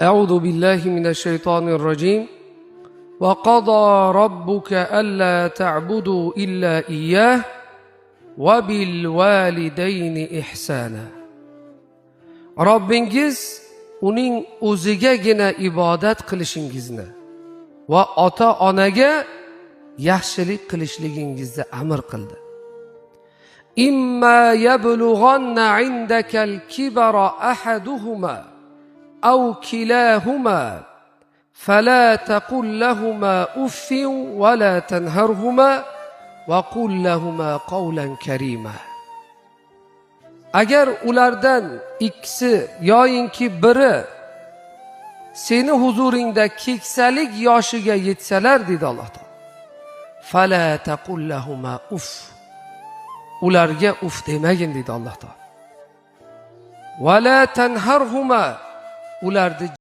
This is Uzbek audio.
أعوذ بالله من الشيطان الرجيم وقضى ربك ألا تعبدوا إلا إياه وبالوالدين إحسانا Robbingiz uning o'zigagina ibodat qilishingizni va ota-onaga yaxshilik qilishligingizni amr qildi. إما يبلغن عندك الكبر أحدهما أو كلاهما فلا تقل لهما أف ولا تنهرهما وقل لهما قولا كريما. Agar ulardan ikkisi yoyinki biri seni huzuringda keksalik yoshiga yetsalar dedi Alloh taolo. Fala taqul lahuma uff. Ularga uf demagin dedi Alloh taolo. Wala tanharhuma. Ularni